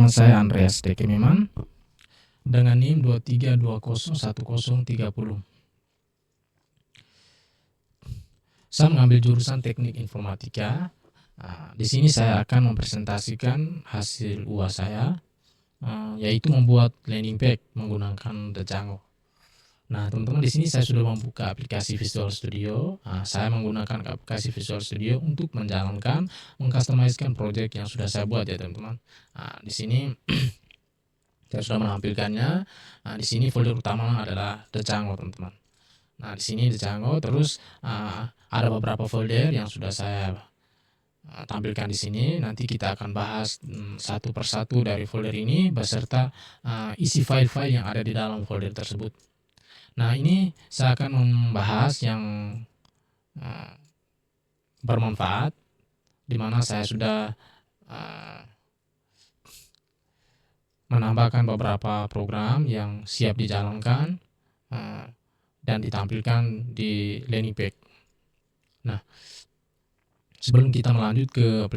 Nama saya Andreas Dekemiman dengan NIM 23201030. Saya mengambil jurusan Teknik Informatika. Di sini saya akan mempresentasikan hasil UAS saya, yaitu membuat landing page menggunakan Django. Nah, teman-teman, di sini saya sudah membuka aplikasi Visual Studio. Saya menggunakan aplikasi Visual Studio untuk menjalankan, mengcustomizekan project yang sudah saya buat ya, teman-teman. Di sini saya sudah menampilkannya. Di sini folder utama adalah Django, teman-teman. Nah, di sini Django, terus ada beberapa folder yang sudah saya tampilkan di sini. Nanti kita akan bahas satu persatu dari folder ini beserta isi file-file yang ada di dalam folder tersebut. Nah, ini saya akan membahas yang bermanfaat, di mana saya sudah menambahkan beberapa program yang siap dijalankan dan ditampilkan di landing page. Nah, sebelum kita melanjut ke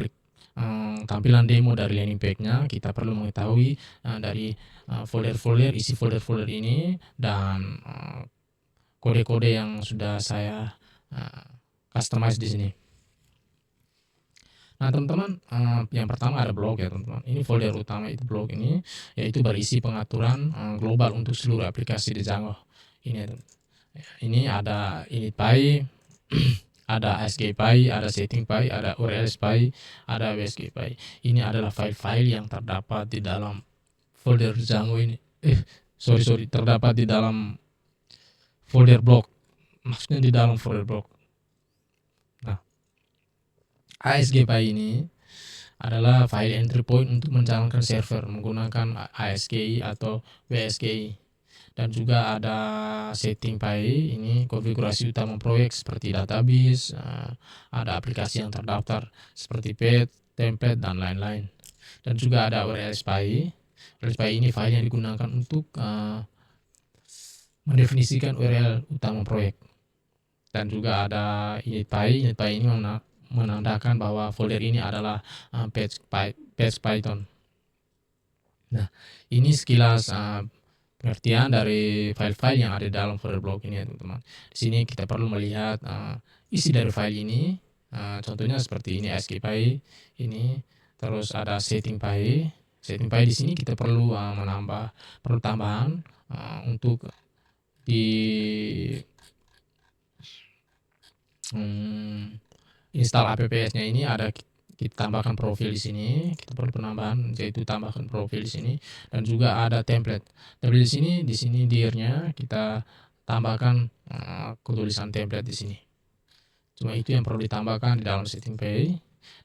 tampilan demo dari landing page-nya, kita perlu mengetahui dari folder-folder, isi folder-folder ini dan kode-kode yang sudah saya customize di sini. Nah, teman-teman, yang pertama ada blog ya, teman-teman. Ini folder utama itu blog ini, yaitu berisi pengaturan global untuk seluruh aplikasi di Django. Ini ada init.py, ada ascii.py, ada setting.py, ada urls.py, ada wsg.py. Ini adalah file-file yang terdapat di dalam folder Django ini. Terdapat di dalam folder blog. Maksudnya di dalam folder blog. Nah, ascii.py ini adalah file entry point untuk menjalankan server menggunakan ASCII atau WSGI. Dan juga ada setting.py, ini konfigurasi utama proyek seperti database, ada aplikasi yang terdaftar seperti path, template, dan lain-lain. Dan juga ada urls.py. urls.py ini file yang digunakan untuk mendefinisikan URL utama proyek. Dan juga ada init.py. Init.py ini menandakan bahwa folder ini adalah page Python. Nah, ini sekilas pengertian dari file-file yang ada di dalam folder blog ini ya, teman-teman. Di sini kita perlu melihat isi dari file ini. Contohnya seperti ini ascii.py ini, terus ada setting.py. Setting.py di sini kita perlu perlu tambahan untuk di install apps-nya ini ada kita tambahkan profil di sini. Kita perlu penambahan, yaitu tambahkan profil di sini, dan juga ada template. Template di sini dir-nya kita tambahkan tulisan template di sini. Cuma itu yang perlu ditambahkan di dalam setting.py.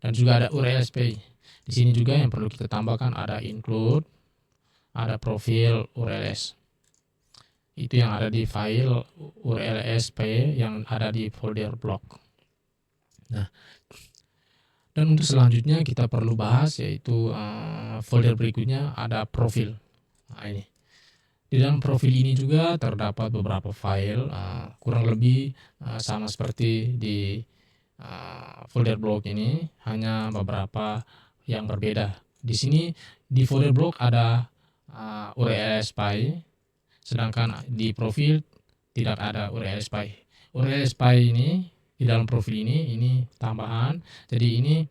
Dan juga ada urls.py. Di sini juga yang perlu kita tambahkan ada include, ada profil urls. Itu yang ada di file urls.py yang ada di folder blog. Nah, dan untuk selanjutnya kita perlu bahas, yaitu folder berikutnya ada profil. Nah, ini di dalam profil ini juga terdapat beberapa file, kurang lebih sama seperti di folder blog ini, hanya beberapa yang berbeda. Di sini di folder blog ada urls.py, sedangkan di profil tidak ada urls.py. urls.py ini di dalam profil ini tambahan. Jadi ini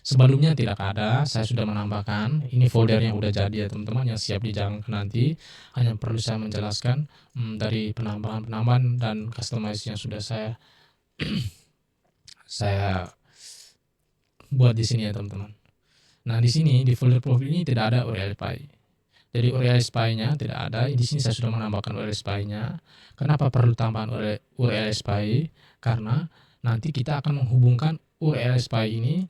sebelumnya tidak ada, saya sudah menambahkan. Ini folder yang udah jadi ya, teman-teman, yang siap dijalankan nanti. Hanya perlu saya menjelaskan dari penambahan dan customize yang sudah saya buat di sini ya, teman-teman. Nah, di sini di folder profil ini tidak ada urls.py. Jadi urls.py-nya tidak ada. Di sini saya sudah menambahkan urls.py-nya. Kenapa perlu tambahan urls.py? Karena nanti kita akan menghubungkan urls.py ini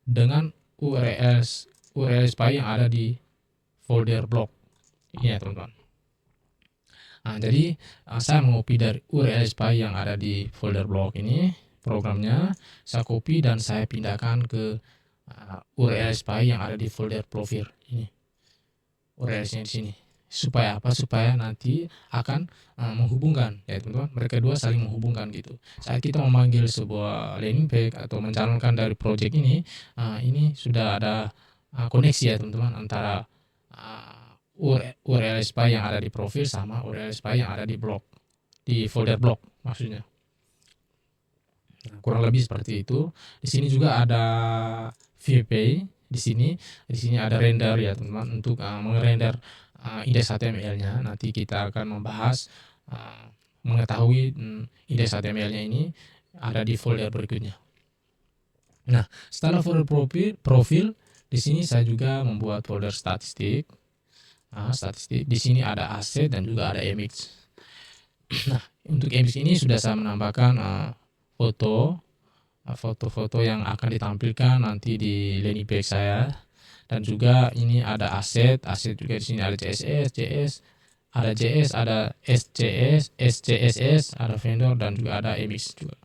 dengan urls.py yang ada di folder blog ini ya, teman-teman. Nah, jadi saya mengcopy dari urls.py yang ada di folder blog ini programnya, saya copy dan saya pindahkan ke urls.py yang ada di folder profil ini. URL-nya di sini. Supaya apa? Supaya nanti akan menghubungkan ya, teman-teman. Mereka dua saling menghubungkan gitu. Saat kita memanggil sebuah landing page atau menjalankan dari project ini sudah ada koneksi ya teman-teman antara URL spy yang ada di profil sama URL spy yang ada di blog, di folder blog maksudnya. Nah, kurang lebih seperti itu. Di sini juga ada VP. Di sini ada render ya teman-teman untuk merender indeks HTML-nya. Nanti kita akan membahas mengetahui indeks HTML-nya ini ada di folder berikutnya. Nah, setelah folder profil di sini saya juga membuat folder statistik. Statistik di sini ada aset dan juga ada image. Nah, untuk image ini sudah saya menambahkan foto-foto yang akan ditampilkan nanti di landing page saya, dan juga ini ada aset juga di sini ada CSS, ada JS, ada SCS, SCSS, ada vendor dan juga ada image juga.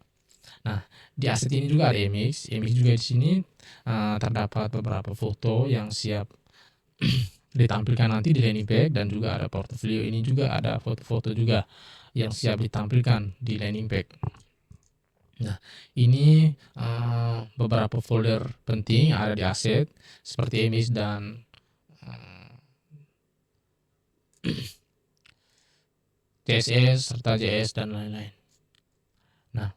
Nah, di aset ini juga ada image juga di sini terdapat beberapa foto yang siap ditampilkan nanti di landing page, dan juga ada portfolio, ini juga ada foto-foto juga yang siap ditampilkan di landing page. Nah, ini beberapa folder penting yang ada di aset seperti image dan CSS serta JS dan lain-lain. Nah,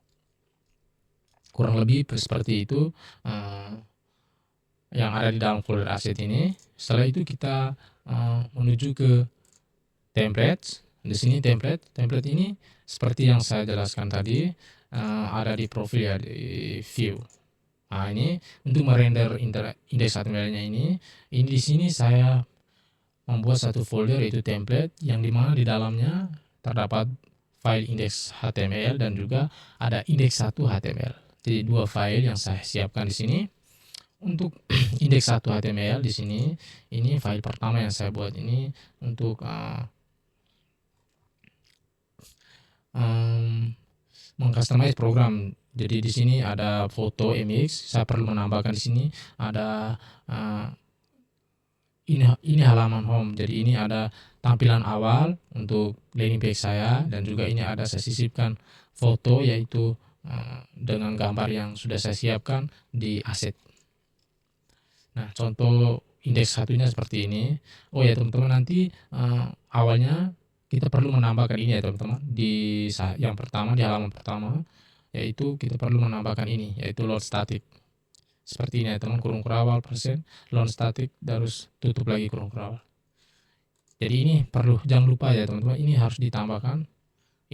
kurang lebih seperti itu yang ada di dalam folder aset ini. Setelah itu kita menuju ke template. Di sini template ini seperti yang saya jelaskan tadi ada di profil ya, di view. Nah, ini untuk merender indeks HTML-nya ini di sini saya membuat satu folder yaitu template, yang dimana di dalamnya terdapat file indeks HTML dan juga ada indeks 1 HTML. Jadi dua file yang saya siapkan di sini. Untuk indeks 1 HTML di sini, ini file pertama yang saya buat ini untuk mengcustomize program. Jadi di sini ada foto image, saya perlu menambahkan di sini ada ini halaman home. Jadi ini ada tampilan awal untuk landing page saya, dan juga ini ada saya sisipkan foto yaitu dengan gambar yang sudah saya siapkan di aset. Nah, contoh indeks satunya seperti ini. Oh ya teman-teman, nanti awalnya kita perlu menambahkan ini ya teman-teman, di yang pertama, di halaman pertama, yaitu kita perlu menambahkan ini yaitu load static. Seperti ini ya teman, kurung kurawal persen load static, terus tutup lagi kurung kurawal. Jadi ini perlu, jangan lupa ya teman-teman, ini harus ditambahkan.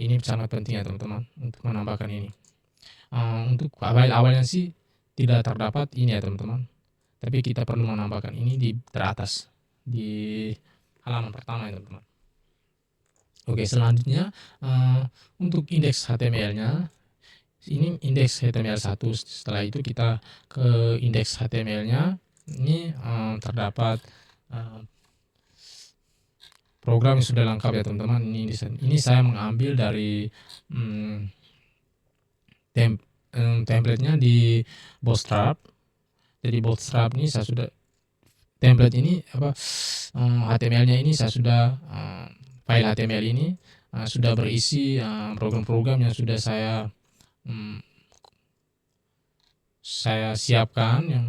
Ini sangat penting ya teman-teman untuk menambahkan ini. Untuk awalnya sih tidak terdapat ini ya teman-teman, tapi kita perlu menambahkan ini di teratas di halaman pertama ya teman-teman. Oke, selanjutnya untuk indeks HTML-nya, ini indeks HTML1. Setelah itu kita ke indeks HTML-nya. Ini terdapat program yang sudah lengkap ya teman-teman. Ini saya mengambil dari template-nya di Bootstrap. Jadi Bootstrap ini saya sudah template ini HTML-nya ini saya sudah file HTML ini sudah berisi program-program yang sudah saya siapkan, yang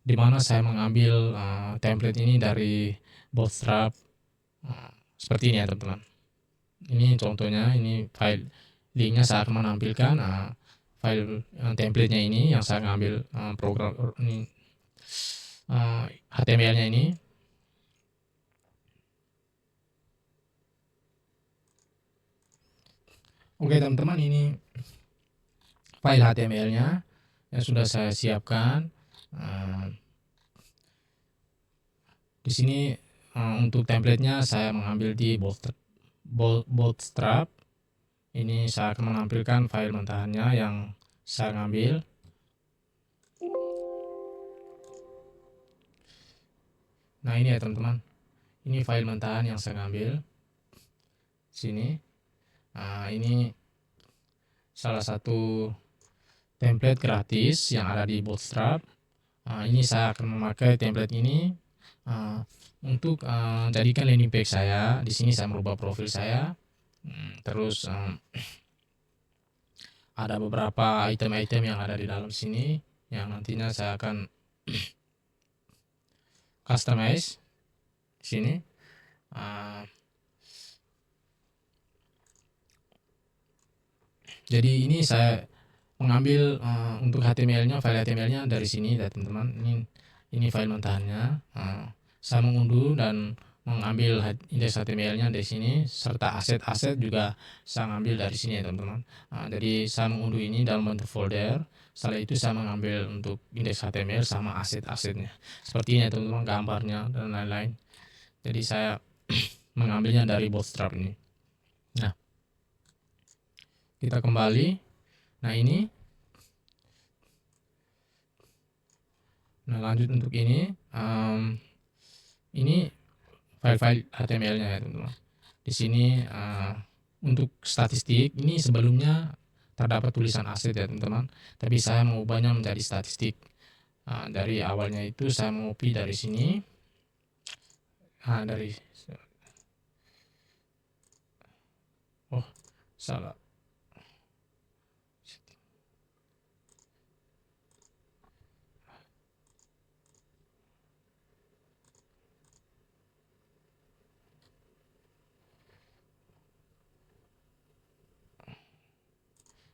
dimana saya mengambil template ini dari Bootstrap seperti ini ya teman-teman. Ini contohnya, ini file linknya saya akan menampilkan file template-nya ini yang saya ngambil program ini HTML-nya ini. Oke teman-teman, ini file HTML-nya yang sudah saya siapkan. Di sini untuk template-nya saya mengambil di Bootstrap. Ini saya akan menampilkan file mentahannya yang saya ngambil. Nah, ini ya teman-teman, ini file mentahan yang saya ngambil sini. Ini salah satu template gratis yang ada di Bootstrap. Ini saya akan memakai template ini untuk jadikan landing page saya. Di sini saya merubah profil saya. Terus ada beberapa item-item yang ada di dalam sini yang nantinya saya akan customize di sini. Jadi ini saya mengambil untuk HTML-nya, file HTML-nya dari sini ya teman-teman. Ini file mentahannya. Saya mengunduh dan mengambil indeks HTML-nya dari sini, serta aset-aset juga saya ambil dari sini ya teman-teman. Jadi saya mengunduh ini dalam bentuk folder. Setelah itu saya mengambil untuk indeks HTML sama aset-asetnya. Seperti ini ya teman-teman, gambarnya dan lain-lain. Jadi saya mengambilnya dari Bootstrap ini. Nah, kita kembali. Nah, lanjut untuk ini file-file HTML-nya ya teman-teman. Di sini untuk statistik ini sebelumnya terdapat tulisan aset ya teman-teman, tapi saya mengubahnya menjadi statistik. Dari awalnya itu saya copy dari sini, salah.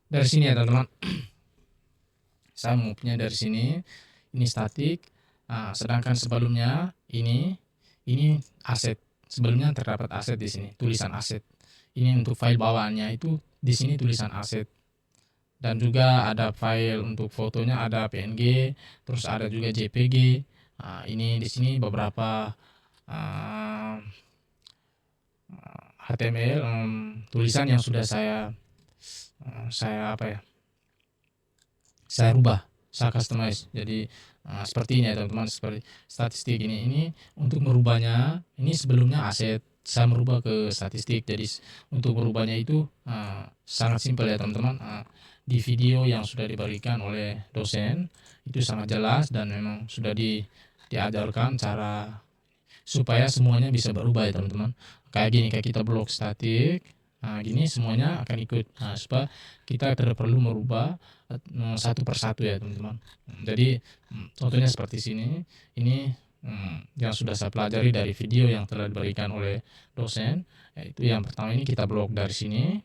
Dari sini ya teman-teman. Saya move-nya dari sini, ini statik. Sedangkan sebelumnya ini aset. Sebelumnya terdapat aset di sini, tulisan aset. Ini untuk file bawaannya itu di sini tulisan aset. Dan juga ada file untuk fotonya, ada PNG, terus ada juga JPG. Ini di sini beberapa HTML tulisan yang sudah saya rubah, saya customize. Jadi seperti ini ya teman-teman, seperti statistik ini untuk merubahnya, ini sebelumnya aset, saya merubah ke statistik. Jadi untuk merubahnya itu sangat simpel ya teman-teman. Di video yang sudah diberikan oleh dosen itu sangat jelas dan memang sudah diajarkan cara supaya semuanya bisa berubah ya teman-teman. Kayak gini, kayak kita blok statik, gini semuanya akan ikut. Supaya kita tidak perlu merubah satu persatu ya teman-teman. Jadi contohnya seperti sini. Ini yang sudah saya pelajari dari video yang telah diberikan oleh dosen, yaitu yang pertama ini kita blok dari sini.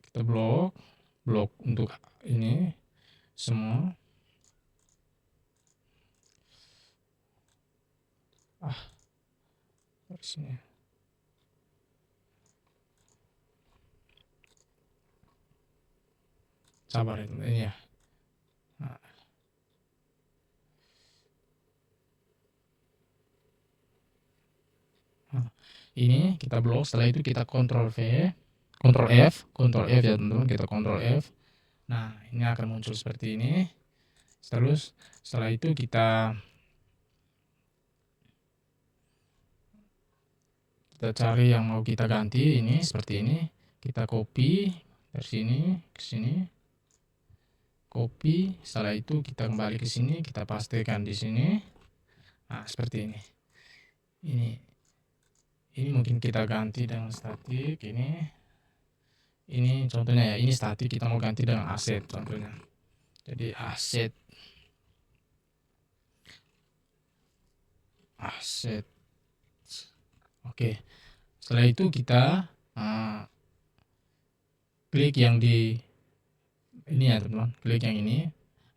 Kita blok untuk ini semua. Dari sini. Sabar ini ya. Ini kita blok, setelah itu kita Ctrl F ya teman-teman, kita Ctrl F. Nah, ini akan muncul seperti ini. Terus setelah itu kita cari yang mau kita ganti, ini seperti ini. Kita copy dari sini ke sini. Copy, setelah itu kita kembali ke sini, kita pastikan di sini. Seperti ini. Ini mungkin kita ganti dengan statik ini. Ini contohnya ya, ini statik, kita mau ganti dengan aset contohnya. Jadi aset. Oke. Setelah itu kita klik yang di ini ya teman-teman, klik yang ini,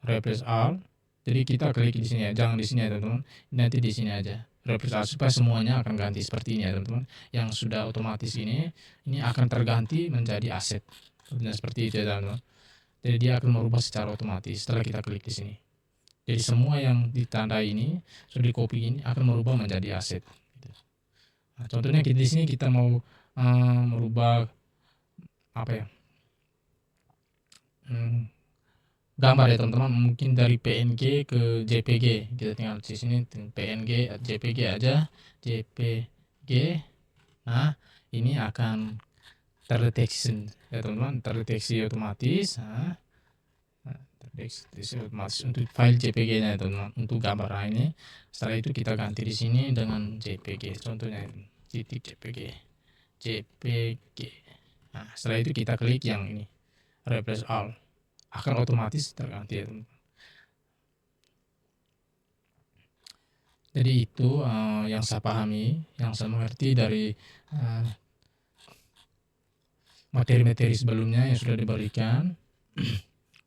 replace all. Jadi kita klik di sini ya, jangan di sini ya teman-teman. Nanti di sini aja. Replace all supaya semuanya akan ganti seperti ini ya teman-teman. Yang sudah otomatis ini akan terganti menjadi aset. Seperti itu ya teman-teman. Jadi dia akan merubah secara otomatis setelah kita klik di sini. Jadi semua yang ditandai ini sudah di copy ini akan merubah menjadi aset. Contohnya di sini kita mau merubah gambar ya teman-teman, mungkin dari PNG ke JPG. Kita tinggal di sini PNG JPG aja, JPG. Nah, ini akan terdeteksi ya teman-teman, terdeteksi otomatis. Terdeteksi otomatis untuk file JPG-nya ya teman-teman, untuk gambar ini. Setelah itu kita ganti di sini dengan JPG, contohnya titik JPG. Setelah itu kita klik yang ini, replace all, akan otomatis terganti ya teman-teman. Jadi itu yang saya pahami, yang saya mengerti dari materi-materi sebelumnya yang sudah diberikan.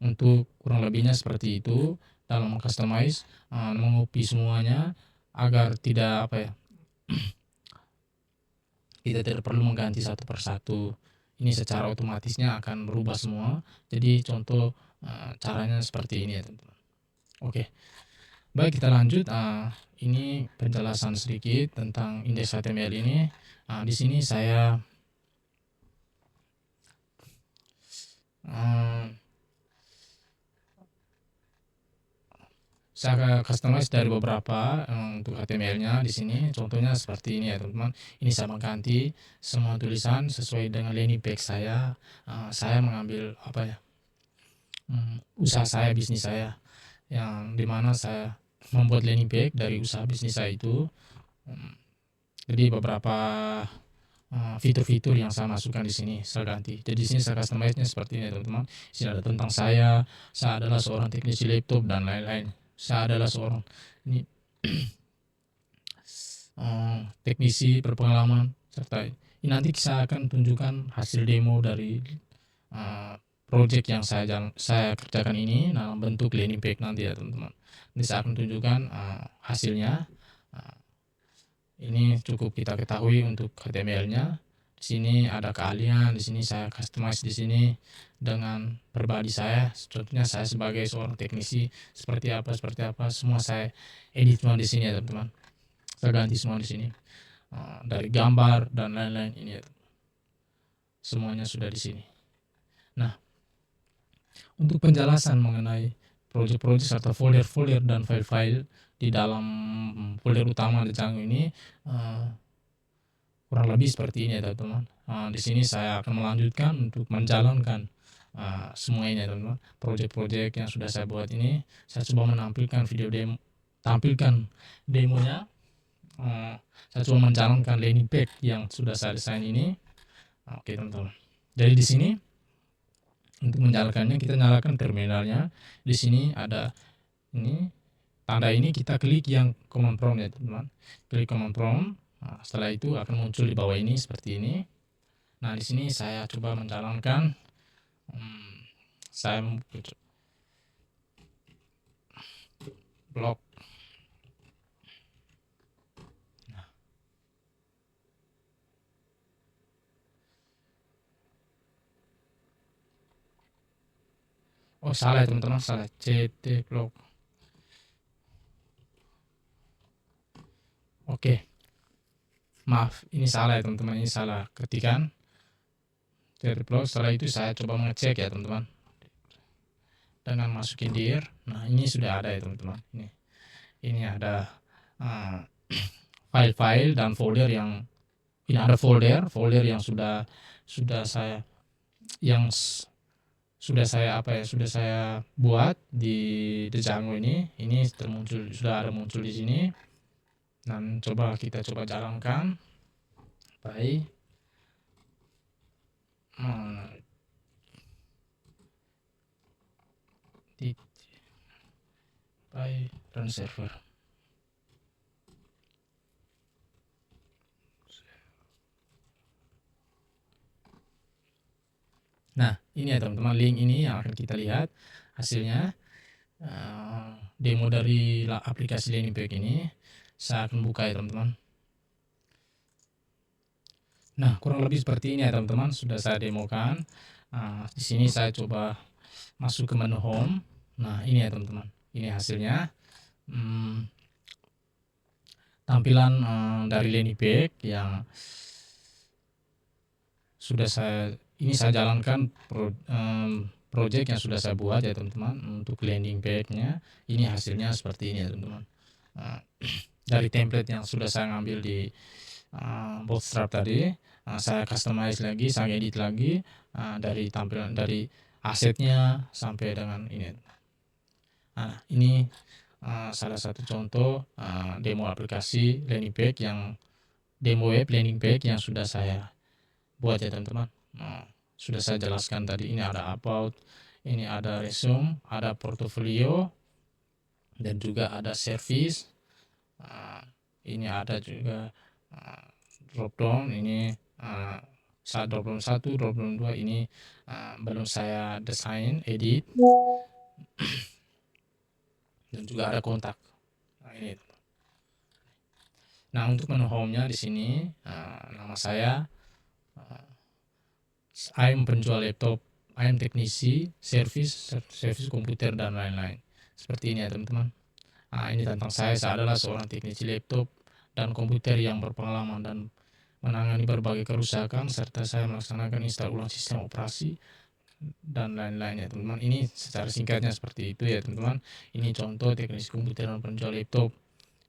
Untuk kurang lebihnya seperti itu dalam customize, mengopi semuanya agar tidak apa ya, kita tidak perlu mengganti satu persatu. Ini secara otomatisnya akan berubah semua. Jadi contoh caranya seperti ini ya teman-teman. Oke, baik kita lanjut. Ini penjelasan sedikit tentang indeks HTML ini. Di sini saya customize dari beberapa untuk HTML-nya di sini. Contohnya seperti ini ya teman-teman. Ini saya mengganti semua tulisan sesuai dengan landing page saya. Saya mengambil apa ya, usaha saya, bisnis saya, yang dimana saya membuat landing page dari usaha bisnis saya itu. Jadi beberapa fitur-fitur yang saya masukkan di sini saya ganti. Jadi di sini saya customize-nya seperti ini teman-teman. Di sini ada tentang saya adalah seorang teknisi laptop dan lain-lain. Saya adalah seorang ini teknisi berpengalaman, serta ini nanti saya akan tunjukkan hasil demo dari project yang saya kerjakan ini dalam bentuk landing page nanti ya teman-teman. Ini saya akan tunjukkan hasilnya. Ini cukup kita ketahui untuk HTML-nya. Di sini ada keahlian, di sini saya customize di sini dengan pribadi saya. Contohnya saya sebagai seorang teknisi seperti apa semua saya edit semua di sini ya teman-teman. Saya ganti semua di sini. Dari gambar dan lain-lain ini ya. Semuanya sudah di sini. Nah, untuk penjelasan mengenai project-project serta folder-folder dan file-file di dalam folder utama Django ini kurang lebih seperti ini ya teman-teman. Di sini saya akan melanjutkan untuk menjalankan semua ini ya teman-teman. Project-project yang sudah saya buat ini, saya coba menampilkan video demo, tampilkan demonya. Saya coba menjalankan landing page yang sudah saya desain ini. Oke teman-teman. Jadi di sini untuk menjalankannya kita nyalakan terminalnya. Di sini ada ini tanda ini, kita klik yang command prompt ya teman-teman. Klik command prompt. Setelah itu akan muncul di bawah ini seperti ini. Nah di sini saya coba menjalankan. Saya blok. Oh salah ya teman-teman, salah. CT blok. Oke. Maaf, ini salah ya teman-teman, ini salah ketikan. CT blok. Setelah itu saya coba mengecek ya teman-teman. Dengan masukin dir. Nah ini sudah ada ya teman-teman. Ini ada file-file dan folder yang ini ada folder yang sudah saya sudah saya buat di Django ini sudah ada muncul di sini. Dan kita coba jalankan. Baik. Baik, run server. Nah ini ya teman-teman, link ini yang akan kita lihat hasilnya. Demo dari aplikasi landing page ini saya akan buka ya teman-teman. Nah kurang lebih seperti ini ya teman-teman, sudah saya demokan. Di sini saya coba masuk ke menu home. Nah ini ya teman-teman, ini hasilnya. Tampilan dari landing page yang sudah saya jalankan project yang sudah saya buat ya teman-teman. Untuk landing page-nya ini hasilnya seperti ini ya teman-teman. Dari template yang sudah saya ambil di Bootstrap tadi, saya customize lagi, saya edit lagi dari tampilan, dari asetnya sampai dengan ini. Ini salah satu contoh demo aplikasi landing page yang demo web landing page yang sudah saya buat ya teman-teman. Sudah saya jelaskan tadi, ini ada about, ini ada resume, ada portfolio, dan juga ada service, Ini ada juga drop down ini 21, 22 ini belum saya desain, edit, dan juga ada kontak. Ini. Nah, untuk menu home-nya di sini nama saya I'm penjual laptop, I'm teknisi, service komputer dan lain-lain. Seperti ini ya teman-teman. Ini tentang saya adalah seorang teknisi laptop dan komputer yang berpengalaman dan menangani berbagai kerusakan serta saya melaksanakan install ulang sistem operasi dan lain-lain ya teman-teman. Ini secara singkatnya seperti itu ya teman-teman. Ini contoh teknisi komputer dan penjual laptop.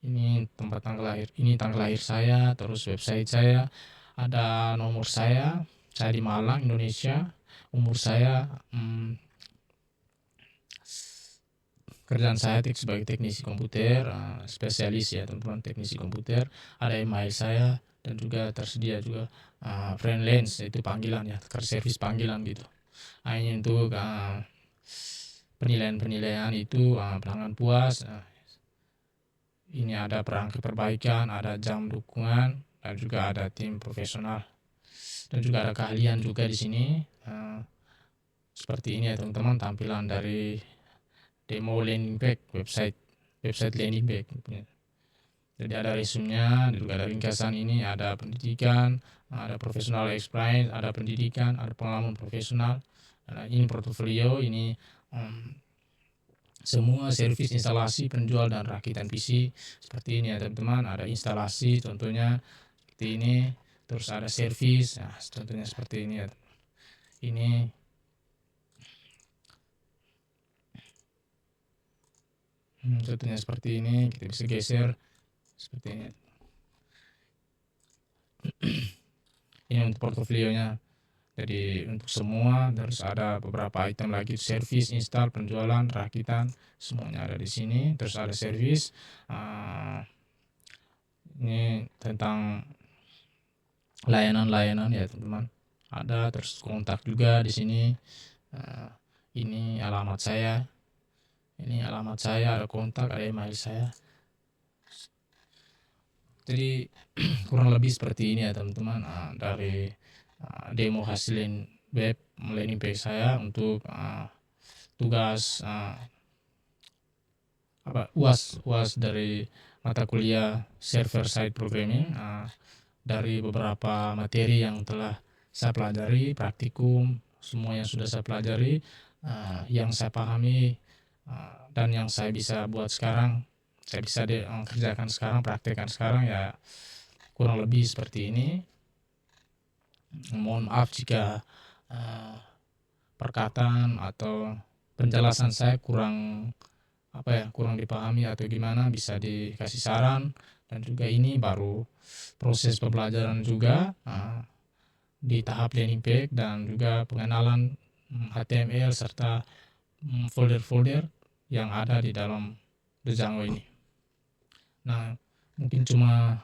Ini tempat tanggal lahir, ini tanggal lahir saya, terus website saya, ada nomor saya di Malang, Indonesia, umur saya, kerjaan saya sebagai teknisi komputer, spesialis ya teman-teman, teknisi komputer, ada email saya dan juga tersedia juga freelance, itu panggilan ya, servis panggilan gitu. Ini untuk penilaian itu pelanggan puas. Ini ada perangkat perbaikan, ada jam dukungan, dan juga ada tim profesional, dan juga ada keahlian juga di sini. Seperti ini ya teman-teman, tampilan dari demo landing page, website landing page. Jadi ada resume-nya, juga ada ringkasan ini, ada pendidikan, ada professional experience, ada pendidikan, ada pengalaman profesional. Dan ini portofolio, ini semua servis instalasi, penjual dan rakitan PC seperti ini ya teman-teman. Ada instalasi contohnya seperti ini, terus ada servis, contohnya seperti ini ya. Ini contohnya seperti ini, kita bisa geser seperti ini. Ini untuk portofolionya. Jadi untuk semua terus ada beberapa item lagi, servis, install, penjualan, rakitan, semuanya ada di sini. Terus ada servis, ini tentang layanan-layanan ya teman-teman. Ada terus kontak juga di sini. Ini alamat saya. Ada kontak, ada email saya. Jadi kurang lebih seperti ini ya teman-teman, dari demo hasilin web landing page saya untuk tugas UAS dari mata kuliah server side programming, dari beberapa materi yang telah saya pelajari, praktikum, semua yang sudah saya pelajari, yang saya pahami, dan yang saya bisa buat sekarang, saya bisa kerjakan sekarang, praktekkan sekarang ya, kurang lebih seperti ini. Mohon maaf jika perkataan atau penjelasan saya kurang dipahami atau gimana, bisa dikasih saran. Dan juga ini baru proses pembelajaran juga di tahap landing page dan juga pengenalan HTML serta folder-folder yang ada di dalam Django ini. Nah, mungkin cuma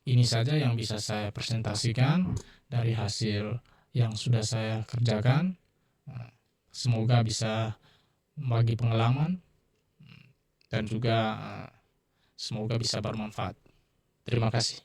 ini saja yang bisa saya presentasikan dari hasil yang sudah saya kerjakan. Semoga bisa bagi pengalaman dan juga semoga bisa bermanfaat. Terima kasih.